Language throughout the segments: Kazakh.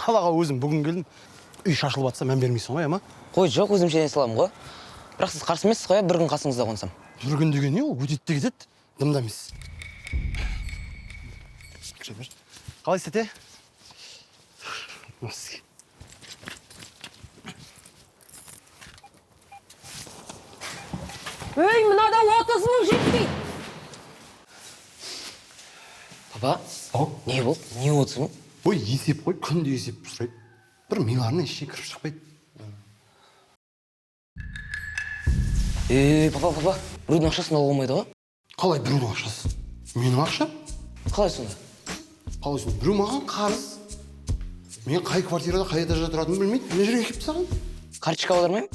қалаға өзім бүгін келдім. Үй шашылып жатса мән бермейсің ғой, ама? Қой, жоқ, өзімше не саламын ғой. Бірақ сіз қарсы емессіз ғой, бір күн қасыңызда қонсам. Бір күн деген не ол? Өтеді де кетеді. Дымда емес. Қалайсыз, тәте? Ей, мынада 30 мың жетпейді. Папа, не бұл? Не 30 мың? Ой, есеп қой, күнде есеп сұрайды. Бір миларына ішіне кіріп шықпайды. Папа, біреудің ақшасын алуға болмайды ғой? Қалай біреудің ақшасы? Менің ақшам? Қалай сонда? Қалай сонда? Біреу маған қарыз. Мен қай квартирада, қай этажда тұратынымды білмейді. Мына жерге келіп тастаған. Карточка аудармаймын?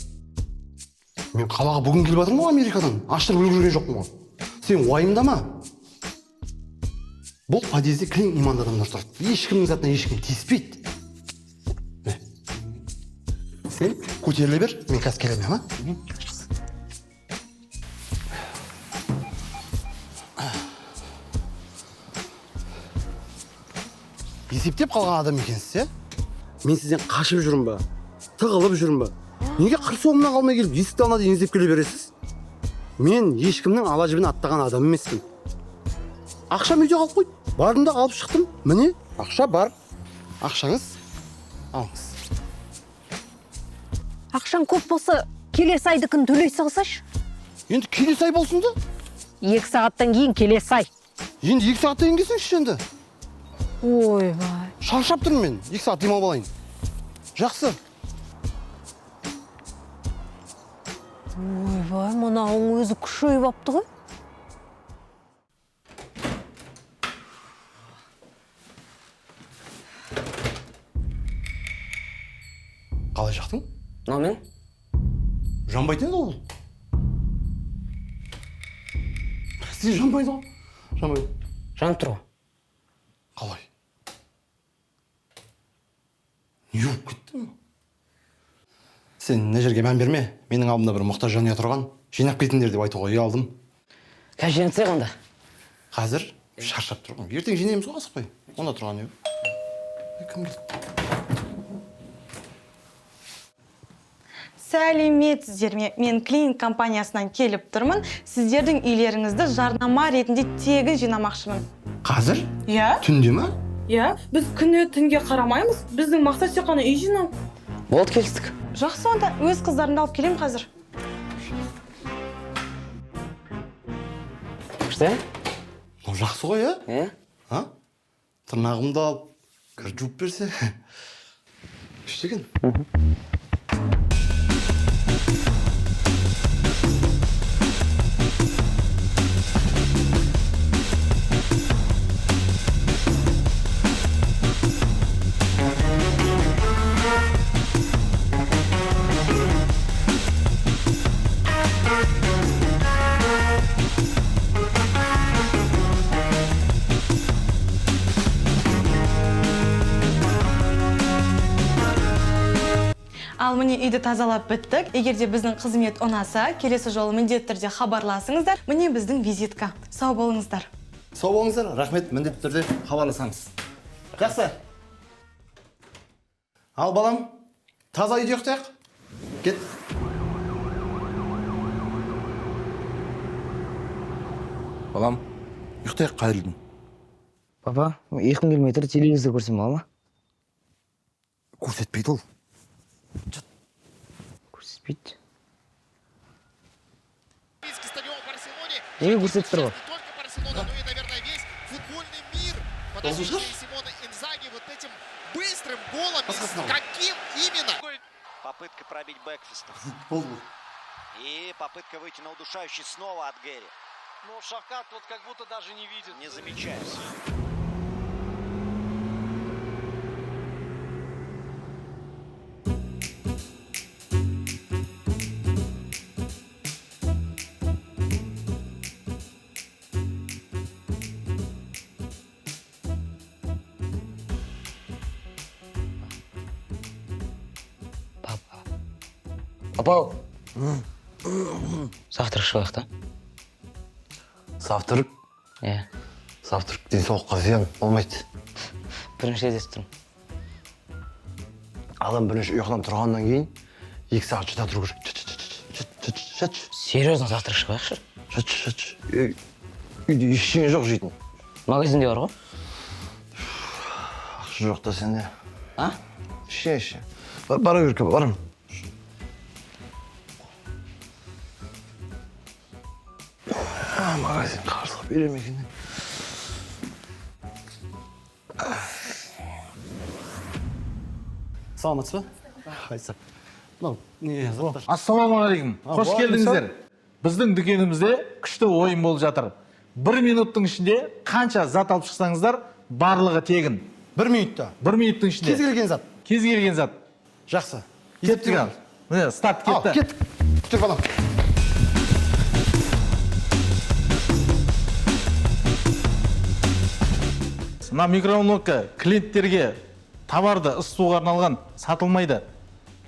Мен қалаға бүгін келіп жатырмын ғой Америкадан. Аштырып үлгерген жоқпын ғой. Сен уайымдама. Бұл подъезде кілең иманды адамдар тұрады. Ешкімнің затына ешкім тиіспейді. Сен көтеріле бер, мен қазір келемін, ма? Есептеп қалған адам екенсіз, мен сізден қашып жүрмін ба? Тығылып жүрмін ба? Неге қыр соңымнан қалмай келіп, есікті алдына дейін іздеп келе бересіз? Мен ешкімнің ала жібін аттаған адам емеспін. Ақшам үйде қалып қойды. Бардым да алып шықтым. Міне, ақша бар. Ақшаңыз алыңыз. Ақшаң көп болса, келесі айдыкін төлей салсашы. Енді келесі ай болсын да? 2 сағаттан кейін келесі ай. Енді 2 сағаттан кейін келсеңші енді. Ой, бай. Шаршап тұрмын мен. 2 сағат демалып алайын. Жақсы. Ой, бай, мынауың өзі күшейіп апты ғой. Қалай жақтың? Мынамен? Жанбайды енді ол. Сен жанбайды ғой. Жанбайды. Жанып тұр ғой. Қалай? Не болып кетті ме? Сен мына жерге мән берме. Менің алдымда бір мұқтаж жанұя тұрған. Жинап кетіңдер деп айтуға ұялдым. Қазір жинап тастайық онда. Қазір шаршап тұрмын. Ертең жинаймыз ғой асықпай. Онда тұрған не? Кім келді? Сәлеметсіздер ме? Мен клиник компаниясынан келіп тұрмын. Сіздердің үйлеріңізді жарнама ретінде тегін жинамақшымын. Қазір? Иә? Түнде ме? Иә, біз күні түнге қарамаймыз. Біздің мақсат тек қана үй жинау. Болды, келістік. Жақсы, онда өз қыздарымды алып келем қазір. Күшті? Жақсы ғой, Е? Тырнағымды алып, кір жуып берсе. Күшті екен. Ал міне үйді тазалап біттік. Егер де біздің қызмет ұнаса, келесі жолы міндетті түрде хабарласыңыздар. Міне біздің визитка. Сау болыңыздар. Сау болыңыздар, рахмет, міндетті түрде хабарласамыз. Жақсы. Ал балам, таза үйде ұйықтайық. Кет. Балам, ұйықтайық қайырылдың. Папа, ұйқым келмей тұр, телевизор көрсем бола ма? Көрсетпейді ол. Көрсетпейді. Неге көрсетіп тұр ғой? Попытка пробить бэкфистом. И попытка выйти на удушающий снова от Гэри. Но Шавкат вот как будто даже не видит. Не замечаю. Папа, завтра шығайық та? Завтрак? Иә. Завтрак денсаулыққа зиян болмайды. Бірінші рет естіп тұрмын. адам бірінші ұйқыдан тұрғаннан кейін 2 сағат жұта тұру керек. Жатшы. Серьезно, завтра шығайықшы. Жатшы. Үйде ештеңе жоқ жейтін. Магазинде бар ғой. Ақша жоқ та сенде. А? Ше. Бара бер, барам. Магазин қарызға берем екен. Саламатсыз ба? Қайсы. Не, заттар. Ассалаумағалейкум. Қош келдіңіздер. Біздің дүкенімізде күшті ойын болып жатыр. 1 минуттың ішінде қанша зат алып шықсаңыздар, барлығы тегін. 1 минутта. 1 минуттың ішінде. Кез келген зат. Кез келген зат. Жақсы. Кеттік ал. Міне, старт Ал, кетті. кеттік. Күтір балам. Мына микроволновка клиенттерге товарды ысытуға арналған, сатылмайды.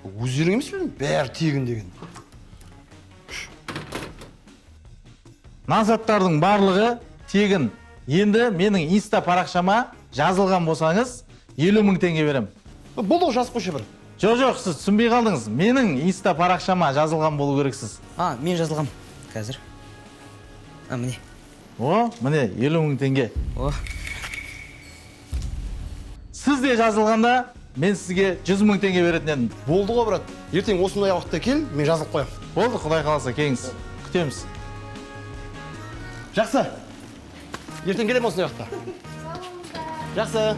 Өздерің емес пе? Бәрі тегін деген. Мына заттардың барлығы тегін. Енді менің инста парақшама жазылған болсаңыз, 50 000 теңге берем. Бұл да жазып қойшы бір. Жоқ, сіз түсінбей қалдыңыз. Менің инста парақшама жазылған болу керексіз. Мен жазылғам қазір. Міне. Міне 50 000 теңге. Сіз де жазылғанда мен сізге 100 000 теңге беретін едім. Болды ғой, брат. Ертең осындай уақытта кел, мен жазылып қоям. Болды, Құдай қаласа келіңіз. Күтеміз. Жақсы. Ертең келем осындай уақытта. Жақсы.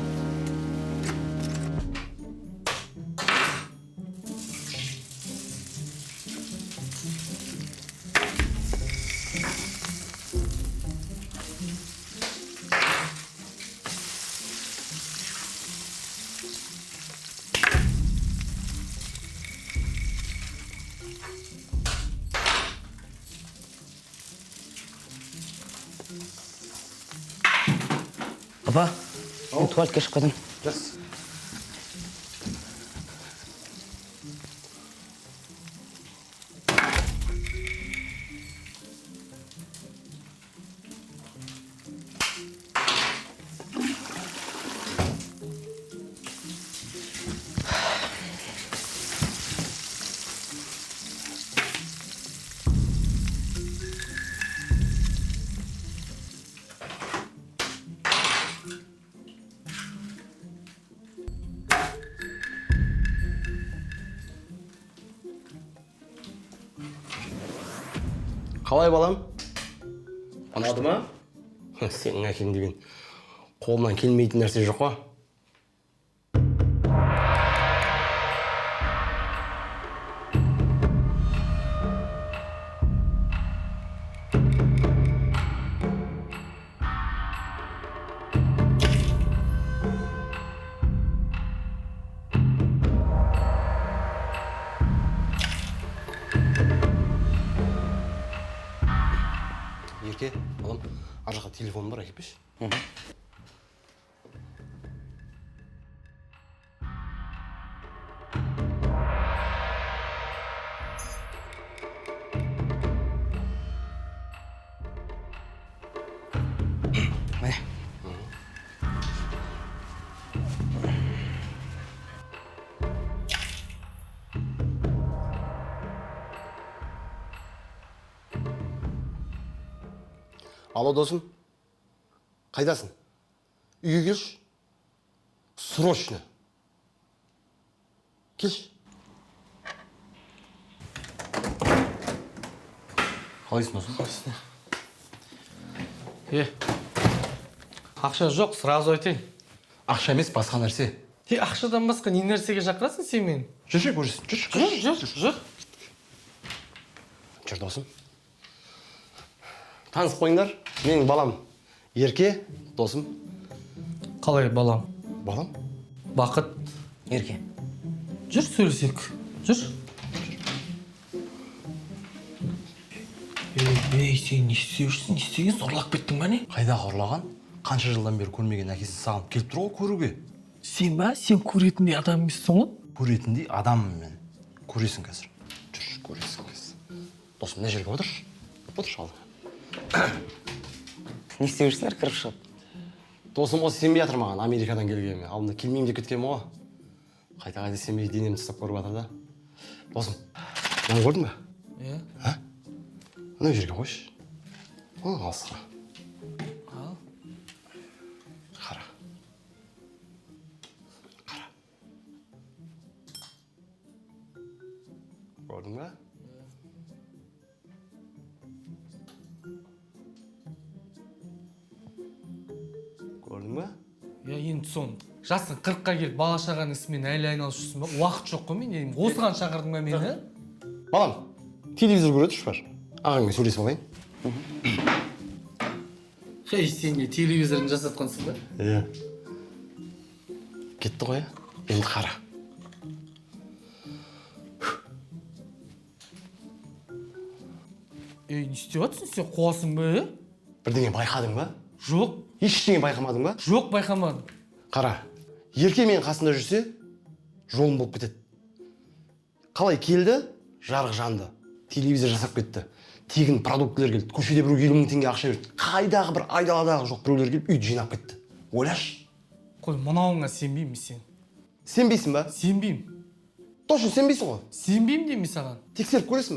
Папа, мен туалетке шығып қойдым. Жақсы. Қалай балам? Ұнады ма? Сенің әкең деген қолынан келмейтін нәрсе жоқ па? Ерке, балам, ар жаққа телефоным бар, әкепеш. Міне. Алло, досым. Қайдасың? Үйге келші. Срочно. Келші. Қалайсың, досым? Ақша жоқ, сразу айтайын. Ақша емес, басқа нәрсе. Ақшадан басқа не нәрсеге шақырасың сен мені? Жүрші, көрсін. Жүр. Жүр, досым. Танысып қойыңдар. Менің балам Ерке, досым. Қалай балам? Балам? Бақыт. Ерке. Жүр сөйлесек. Жүр. Сен не істеушісің? Не істеген? Зорлап кеттің ба не? Қайда қорлаған? Қанша жылдан бері көрмеген әкесі саған келіп тұр ғой көруге. Сен ба? Сен көретіндей адам емессің ғой? Көретіндей адаммын мен. Көресің қазір. Жүр, көресің қазір. Досым, мына жерге отыршы. Отыршы алдыңа. Не істеп жүрсіңдер, кіріп шығып? Досым осы сенбей жатыр маған Америкадан келгеніме. Алдында келмеймін деп кеткенмін ғой. Қайта сенбей денемді ұстап көріп жатыр да. Досым, мынаны көрдің бе? Иә. Ана жерге қойшы. Алысыра. Ал. Қара. Қара. Көрдің бе? Көрдің бе? Я енді соны жасың 40-қа келіп бала шағаның ісімен әлі айналысып жүрсің ба? Уақыт жоқ қой мен. Осыған шақырдың ба мені? Балам, телевизор көреді шпар. Ағаңмен сөйлесіп алайын. Хей, сен не телевизорын жасатқансың ба? Иә. Кетті ғой, енді қара. Ей, не істеп жатсың сен? Қуасың ба? Бірдеңе байқадың ба? Жоқ, Ештеңе байқамадың ба? жоқ байқамадым. Қара, ерке мен қасында жүрсе, жолым болып кетеді. Қалай келді, жарық жанды. Телевизор жасап кетті. Тегін продуктілер келді. Көшеде біреу 50 000 теңге ақша берді. Қайдағы бір айдаладағы жоқ біреулер келіп үйді жинап кетті. Ойлашы. Қой, мынауыңа сенбеймін сен. Сенбейсің ба? Сенбеймін. Точно сенбейсің ғой. Сенбеймін деймін саған. Тексеріп көресің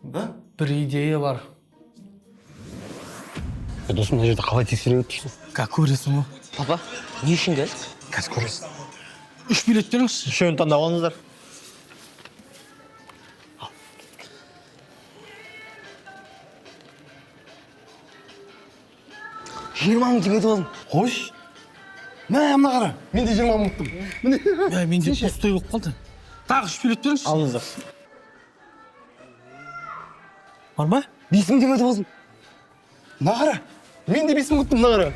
ба? Бір идея бар. Досым, мына жерде қалай тексеріп өттірсің? Как көресің ғой? Папа, не үшін келді? Қазір көресің. 3 билет беріңізші. Үшеуін таңдап алыңыздар. 20 000 теңге ұтып алдым. Қойш. Мына қара. Мен де 20 000 ұттым. Міне. Менде пустой болып қалды. Тағы 3 билет беріңізші. Алыңыздар. Бар ма? 5 000 теңге ұтып алдым. Мына қара. Мен де 5 000 ұттым, мына қара.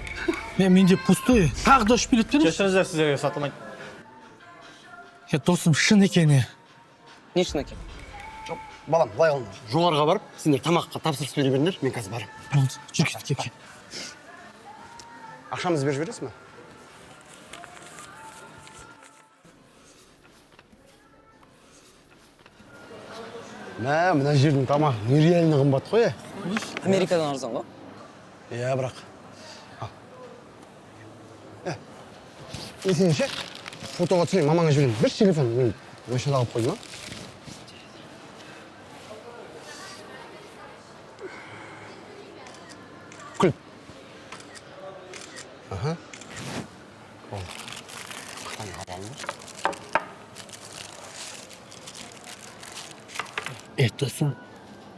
Менде пустой. Тағы да 3 билет беріңізші. Кешіріңіздер, сіздерге сатылмайды. Досым шын екен. Не үшін екен? Балам, былай қылыңдар. Жоғарыға барып, сендер тамаққа тапсырыс бере беріңдер, мен қазір барамын. Болды, жүр кет. Ақшамызды беріп жібересің ба? Мына жердің тамағы нереально қымбат қой, Америкадан арзан ғой? Иә, бірақ. Мен сені ше, фотоға түсірейін, мамаңа жіберейін. Бір телефон, мен өшін алып қойдым, а? Күл. Аха. Қытан алалым ба? Досым,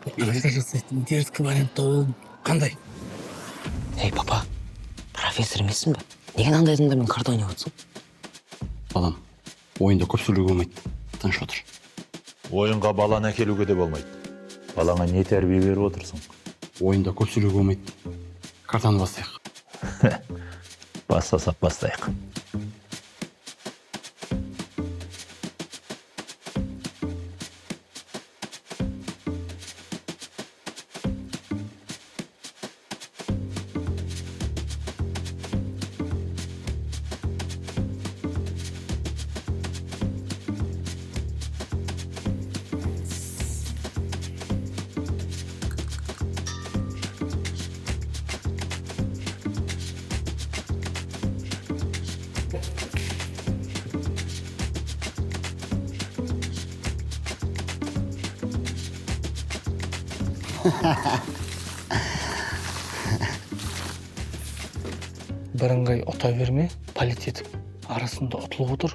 қайта жасайтын дерткі вариантта болдым. Қандай? Ей, папа, профессор емессің ба? Неге андай адамдармен карта ойнап отырсың? Балам, ойында көп сөйлеуге болмайды. Тыныш отыр. Ойынға баланы әкелуге де болмайды. Балаңа не тәрбие беріп отырсың? Ойында көп сөйлеуге болмайды. Картаны бастайық. Бастасақ бастайық. Бірыңғай ұта берме, палет етіп. Арасында ұтылып отыр.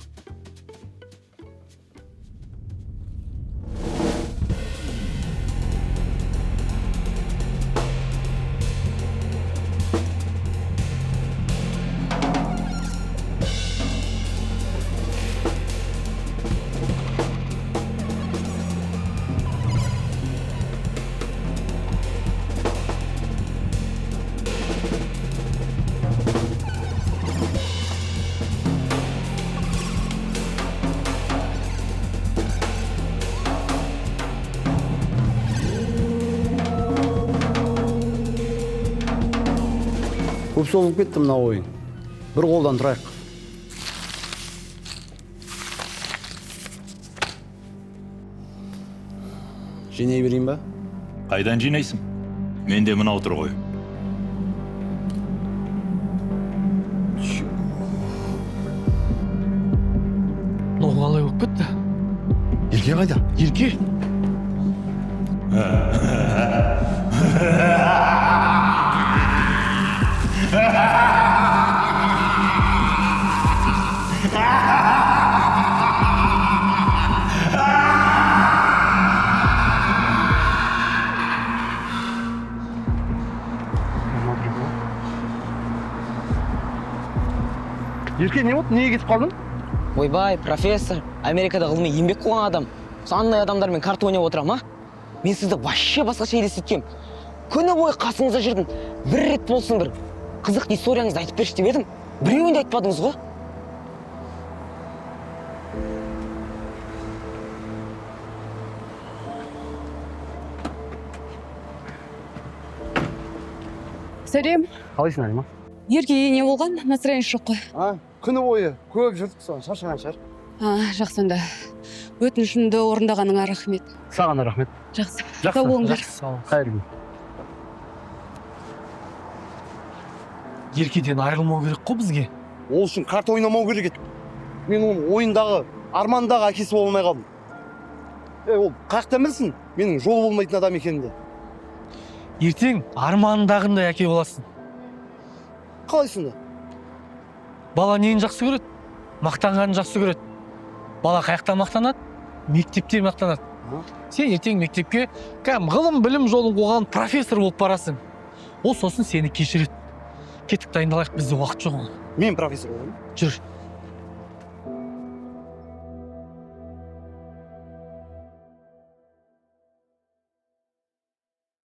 Көп соғылып кетті мына ойын. Бір қолдан тұрайық. Жинай берейін ба? Қайдан жинайсың? Менде мынау тұр ғой. мынау қалай болып кетті? ерке қайда? Ерке? ерке не болды, неге кетіп қалдың? Ойбай, профессор, Америкада ғылыми еңбек қылған адам. Сондай адамдармен карта ойнап отырам, а? Мен сізді вообще басқаша елестеткем. Күні бойы қасыңызда жүрдім. Бір рет болсын бір қызық историяңызды айтып берші деп едім. Біреуін де айтпадыңыз ғой. Сәлем. Қалайсың, Алима? Еркеге не болған? Настроение жоқ қой. Күні бойы көп жүрдік, соған шаршаған шығар. Жақсы онда. Өтінішімді орындағаныңа рахмет. Саған да рахмет. Жақсы. Сау болыңдар. Қайырлы күн. Еркеден айырылмау керек қой бізге. Ол үшін карта ойнамау керек еді. Мен оның ойындағы, армандағы әкесі бола алмай қалдым. Ол қаяқтан білсін, менің жолы болмайтын адам екенімді. Ертең арманындағындай әке боласың. Қалайсың да? Бала нені жақсы көреді? Мақтанғанын жақсы көреді. Бала қаяқтан мақтанады? Мектепте мақтанады. Сен ертең мектепке ғылым білім жолын қуған профессор болып барасың. Ол сосын сені кешіреді. Кеттік, дайындалайық, бізде уақыт жоқ. Мен профессор боламын. Жүр.